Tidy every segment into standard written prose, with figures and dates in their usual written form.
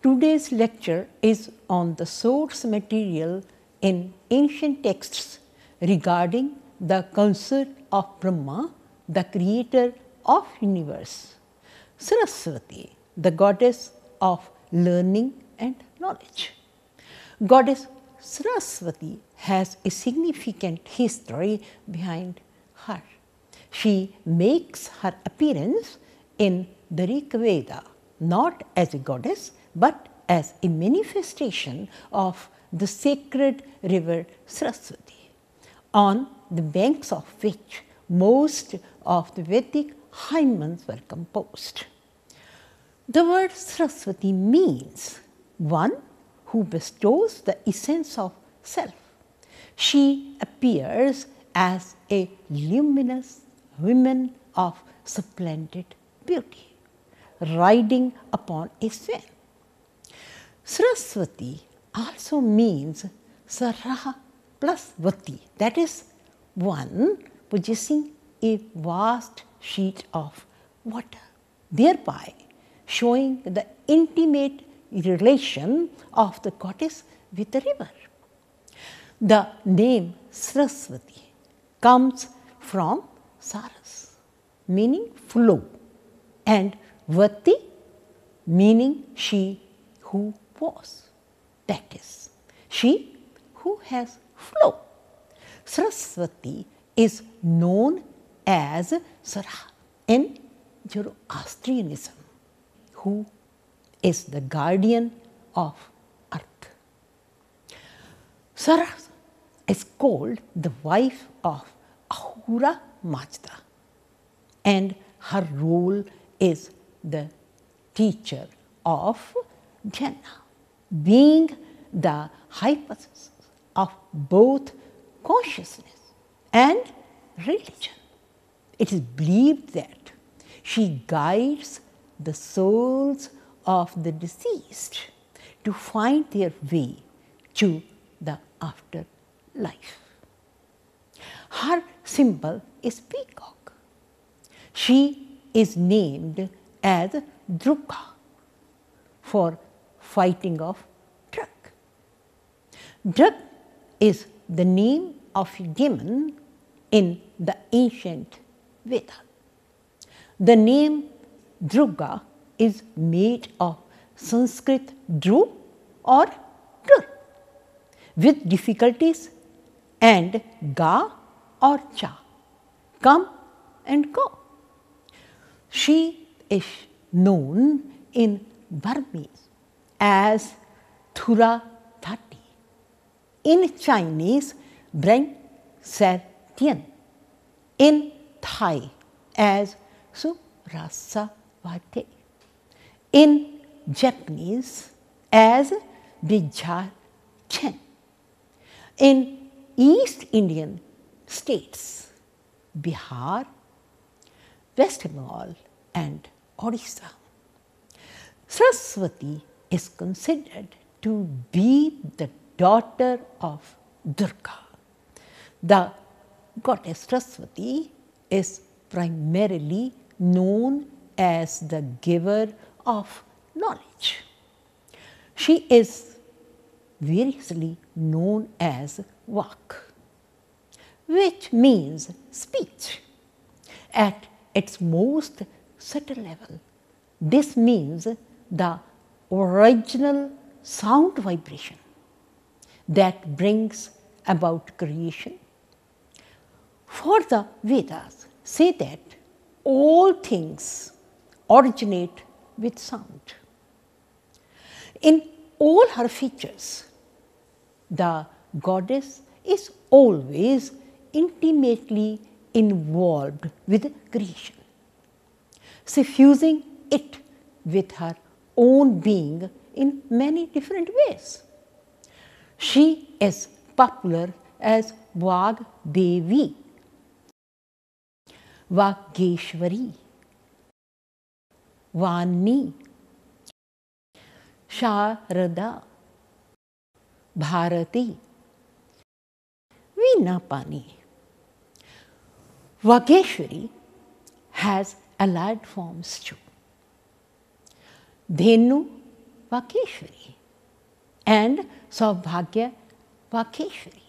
Today's lecture is on the source material in ancient texts regarding the concept of Brahma, the creator of universe. Saraswati, the goddess of learning and knowledge. Goddess Saraswati has a significant history behind her. She makes her appearance in the Rig Veda not as a goddess but as a manifestation of the sacred river Saraswati, on the banks of which most of the Vedic hymns were composed. The word Saraswati means one who bestows the essence of self. She appears as a luminous woman of splendid beauty, riding upon a swan. Saraswati also means Sarah plus Vati, that is, one possessing a vast sheet of water, thereby showing the intimate relation of the goddess with the river. The name Saraswati comes from Saras, meaning flow, and Vati, meaning she who was, that is, she who has flow. Saraswati is known as Sarah in Zoroastrianism, who is the guardian of earth. Sarah is called the wife of Ahura Mazda, and her role is the teacher of Jnana, being the hypothesis of both consciousness and religion. It is believed that she guides the souls of the deceased to find their way to the afterlife. Her symbol is peacock. She is named as Durga for fighting of drug. Drug is the name of a demon in the ancient Veda. The name Durga is made of Sanskrit Dru or Dur with difficulties and Ga or Cha, come and go. She is known in Burmese as Thura Thati, in Chinese Breng Ser Tien, in Thai as Surasavate, in Japanese as Bijar Chen, in East Indian states, Bihar, West Bengal and Odisha. Saraswati is considered to be the daughter of Durga. The goddess Saraswati is primarily known as the giver of knowledge. She is variously known as Vak, which means speech. At its most subtle level, this means the original sound vibration that brings about creation. For the Vedas say that all things originate with sound. In all her features, the goddess is always intimately involved with creation, suffusing it with her own being in many different ways. She is popular as Vag Devi, Vageshwari, Vani, Sharada, Bharati, Veena-Pani. Vageshwari has allied forms too. Dhenu Vakeshwari and Saubhagya Vakeshwari.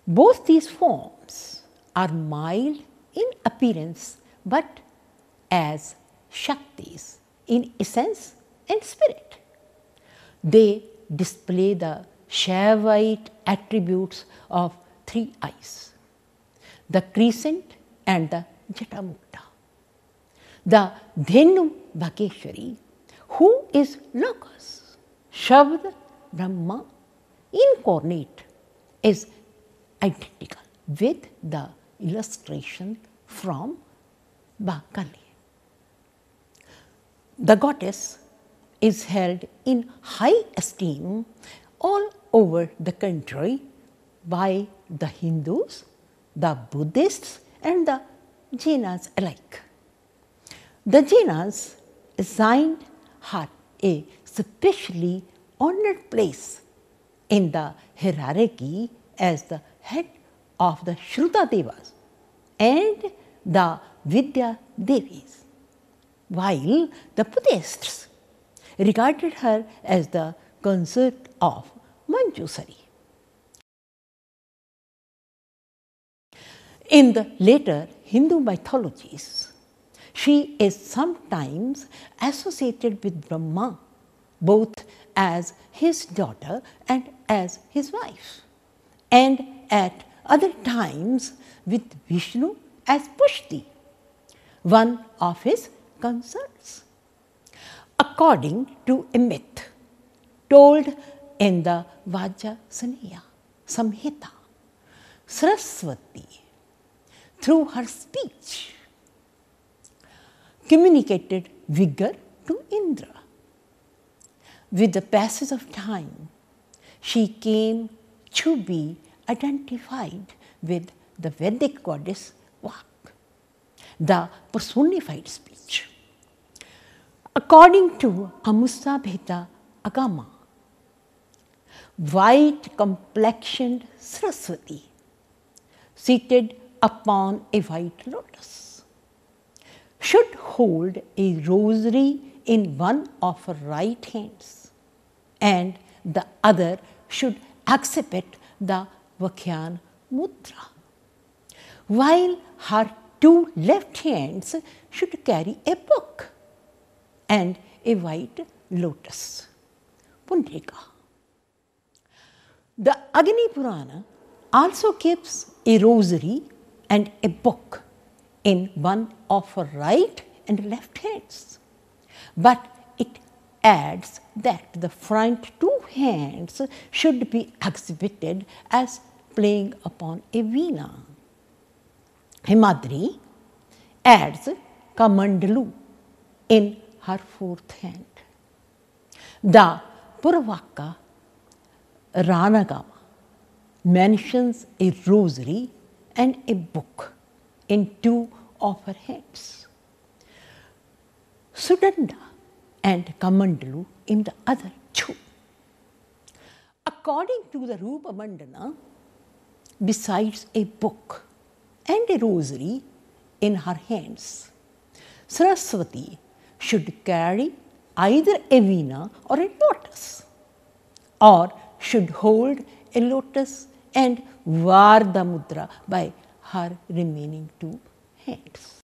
Both these forms are mild in appearance but as Shaktis in essence and spirit. They display the Shaivite attributes of three eyes, the crescent and the Jatamukta. The Dhenu Vakeshwari, who is Logos, Shabd, Brahma, incarnate, is identical with the illustration from Bakali. The goddess is held in high esteem all over the country by the Hindus, the Buddhists and the Jainas alike. The Jainas assigned her a specially honored place in the hierarchy as the head of the Shruta Devas and the Vidya Devis, while the Buddhists regarded her as the consort of Manjusari. In the later Hindu mythologies, she is sometimes associated with Brahma, both as his daughter and as his wife, and at other times with Vishnu as Pushti, one of his consorts. According to a myth told in the Vajrasaneya Samhita, Saraswati, through her speech, communicated vigor to Indra. With the passage of time, she came to be identified with the Vedic goddess Vak, the personified speech. According to Amusa Bheta Agama, white complexioned Saraswati, seated upon a white lotus, should hold a rosary in one of her right hands, and the other should exhibit the Vakhyan Mudra, while her two left hands should carry a book and a white lotus, Pundrika. The Agni Purana also gives a rosary and a book in one of her right and left hands, but it adds that the front two hands should be exhibited as playing upon a veena. Himadri adds Kamandalu in her fourth hand. The Puravaka Ranagama mentions a rosary and a book in two of her hands, Sudanda and Kamandalu in the other two. According to the Rupa Mandana, besides a book and a rosary in her hands, Saraswati should carry either a veena or a lotus, or should hold a lotus and Varda Mudra by her remaining two hands.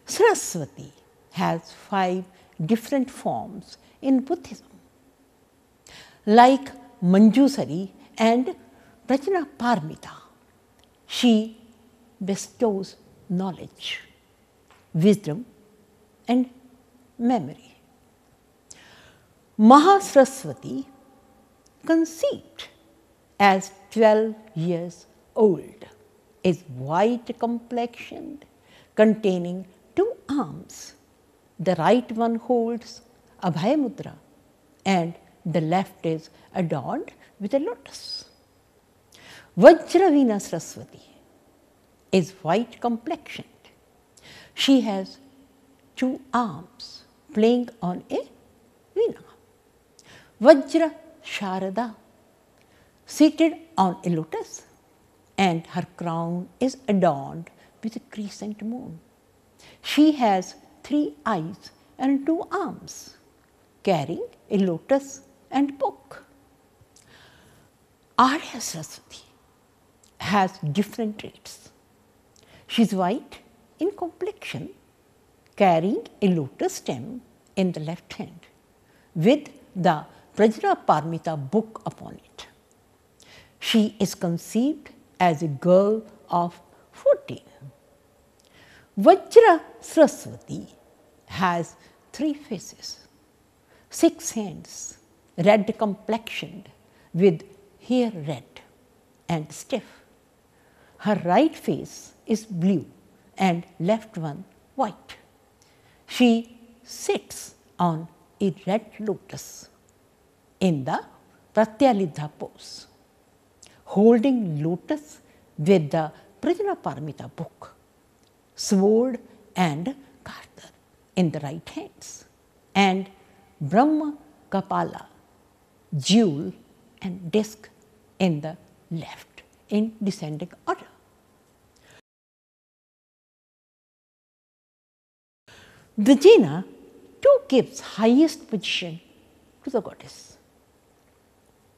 Saraswati has 5 different forms in Buddhism. Like Manjusari and Prajnaparamita, she bestows knowledge, wisdom and memory. Mahasaraswati, conceived as 12 years old, is white complexioned, containing 2 arms. The right one holds Abhaya Mudra and the left is adorned with a lotus. Vajravina Saraswati is white complexioned. She has 2 arms playing on a veena. Vajra Sharada, seated on a lotus, and her crown is adorned with a crescent moon. She has 3 eyes and two arms, carrying a lotus and book. Arya Saraswati has different traits. She is white in complexion, carrying a lotus stem in the left hand with the Prajnaparamita book upon it. She is conceived as a girl of 14. Vajra Saraswati has 3 faces, 6 hands, red complexioned with hair red and stiff. Her right face is blue and left one white. She sits on a red lotus in the Pratyalidha pose, holding lotus with the Prajnaparamita book, sword and kartar in the right hands, and Brahma Kapala, jewel and disc in the left in descending order. The jina too gives highest position to the goddess.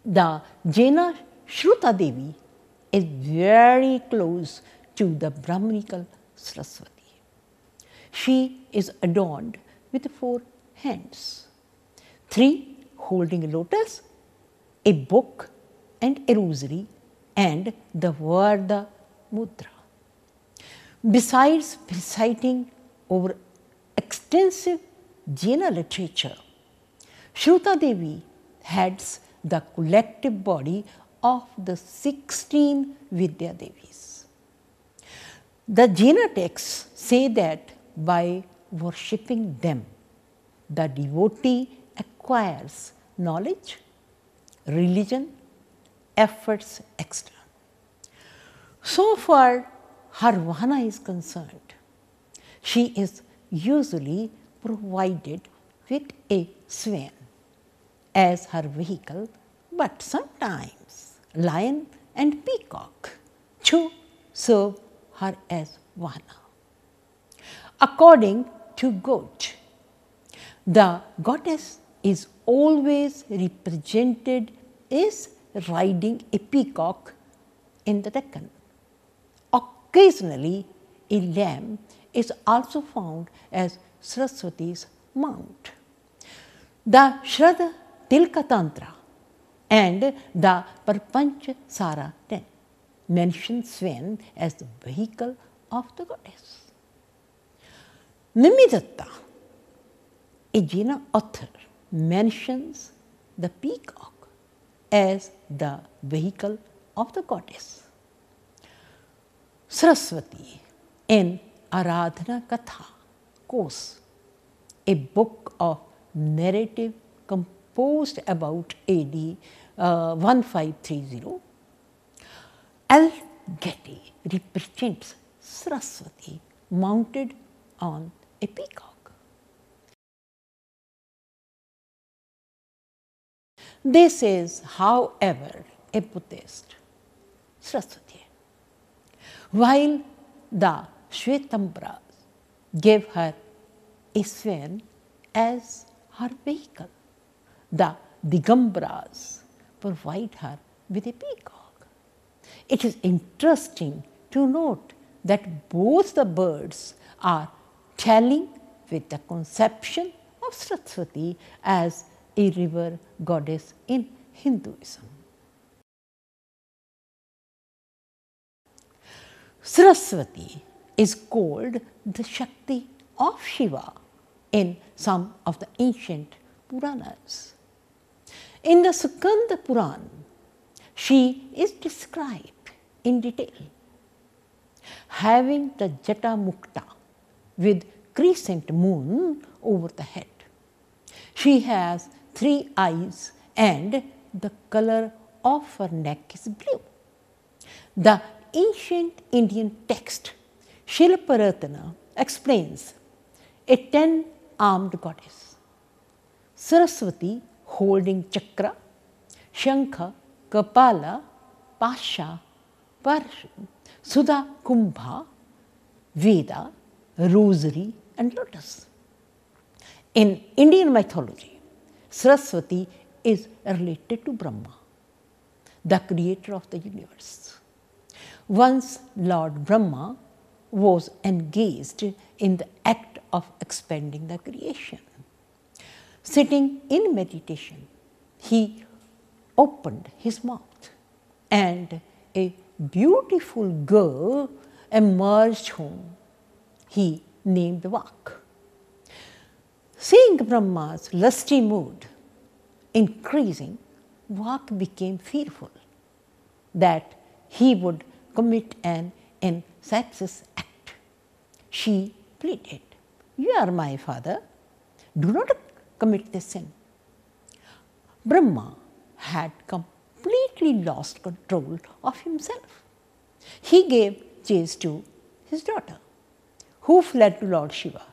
The Jaina Shruta Devi is very close to the Brahmanical Saraswati. She is adorned with 4 hands, 3 holding a lotus, a book and a rosary, and the Varda Mudra. Besides reciting over extensive Jaina literature, Shruta Devi heads the collective body of the 16 Vidya Devis. The Jaina texts say that by worshipping them, the devotee acquires knowledge, religion, efforts, etc. So far her vahana is concerned, she is usually provided with a swan as her vehicle, but sometimes lion and peacock to serve her as vahana. According to Goj, the goddess is always represented as riding a peacock in the Deccan. Occasionally, a lamb is also found as Saraswati's mount. The Shraddha Tilka Tantra and the Parpancha Sara 10 mention swan as the vehicle of the goddess. Nimidatta, a Jaina author, mentions the peacock as the vehicle of the goddess. Saraswati in Aradhana Katha Kos, a book of narrative composed about AD 1530, L. Getty represents Saraswati mounted on a peacock. This is, however, a Buddhist Saraswati, while the Shvetambras gave her a swan as her vehicle. The Digambras provide her with a peacock. It is interesting to note that both the birds are telling with the conception of Saraswati as a river goddess in Hinduism. Saraswati is called the Shakti of Shiva in some of the ancient Puranas. In the Skanda Puran, she is described in detail, having the Jata Mukta with crescent moon over the head. She has 3 eyes and the color of her neck is blue. The ancient Indian text Shilparatana explains a 10-armed goddess, Saraswati holding chakra, shankha, kapala, pasha, parsha, sudha kumbha, veda, rosary and lotus. In Indian mythology, Saraswati is related to Brahma, the creator of the universe. Once Lord Brahma was engaged in the act of expanding the creation. Sitting in meditation, he opened his mouth and a beautiful girl emerged whom he named Vak. Seeing Brahma's lusty mood increasing, Vak became fearful that he would commit an incestuous act. She pleaded, "You are my father, do not commit this sin." Brahma had completely lost control of himself. He gave chase to his daughter, who fled to Lord Shiva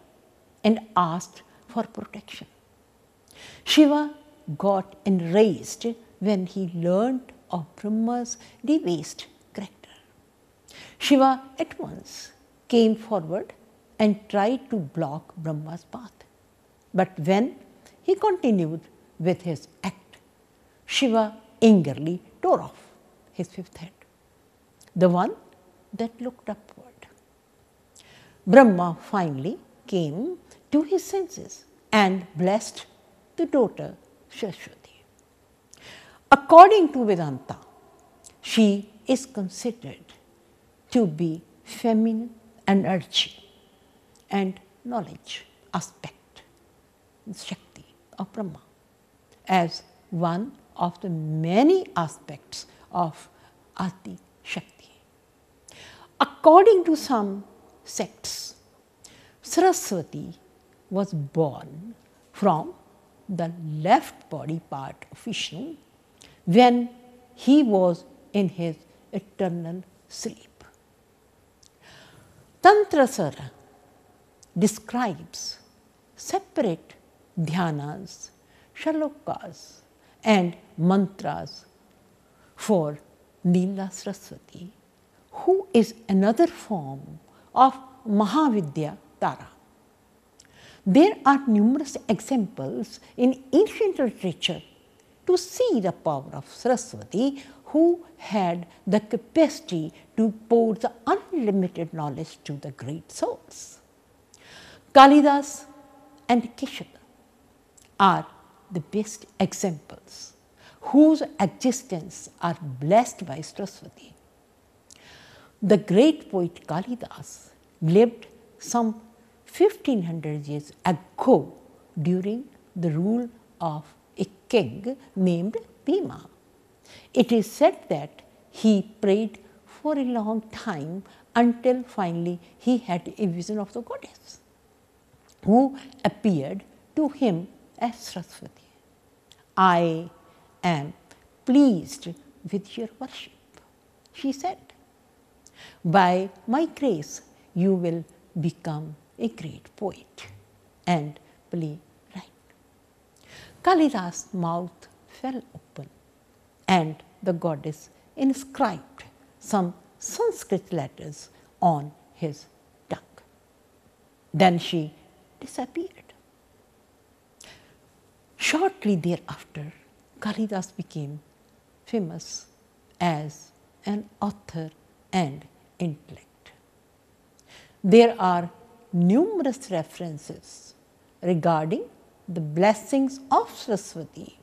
and asked for protection. Shiva got enraged when he learned of Brahma's debased character. Shiva at once came forward and tried to block Brahma's path. But when he continued with his act, Shiva angrily tore off his fifth head, the one that looked upward. Brahma finally came to his senses and blessed the daughter Saraswati. According to Vedanta, she is considered to be feminine energy and knowledge aspect, Shakti of Brahma, as one of the many aspects of Adi Shakti. According to some sects, Saraswati was born from the left body part of Vishnu when he was in his eternal sleep. Tantra Sara describes separate dhyanas, shalokas and mantras for Neela Saraswati, who is another form of Mahavidya Tara. There are numerous examples in ancient literature to see the power of Saraswati, who had the capacity to pour the unlimited knowledge to the great souls. Kalidas and Keshava are the best examples whose existence are blessed by Saraswati. The great poet Kalidas lived some 1500 years ago during the rule of a king named Bhima. It is said that he prayed for a long time until finally he had a vision of the goddess, who appeared to him as Saraswati. "I am pleased with your worship," she said. "By my grace, you will become a great poet and playwright." Kalidas' mouth fell open and the goddess inscribed some Sanskrit letters on his tongue. Then she disappeared. Shortly thereafter, Kalidas became famous as an author and intellect. There are numerous references regarding the blessings of Saraswati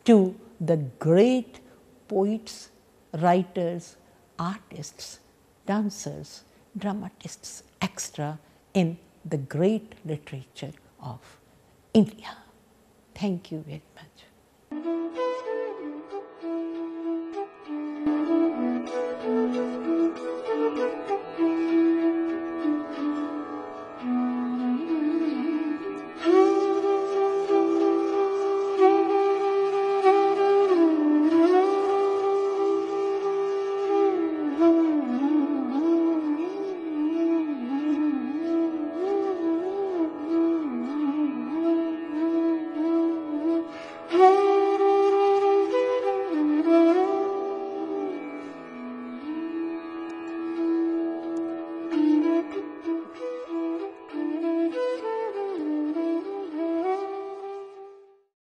to the great poets, writers, artists, dancers, dramatists, etc. in the great literature of India. Thank you very much.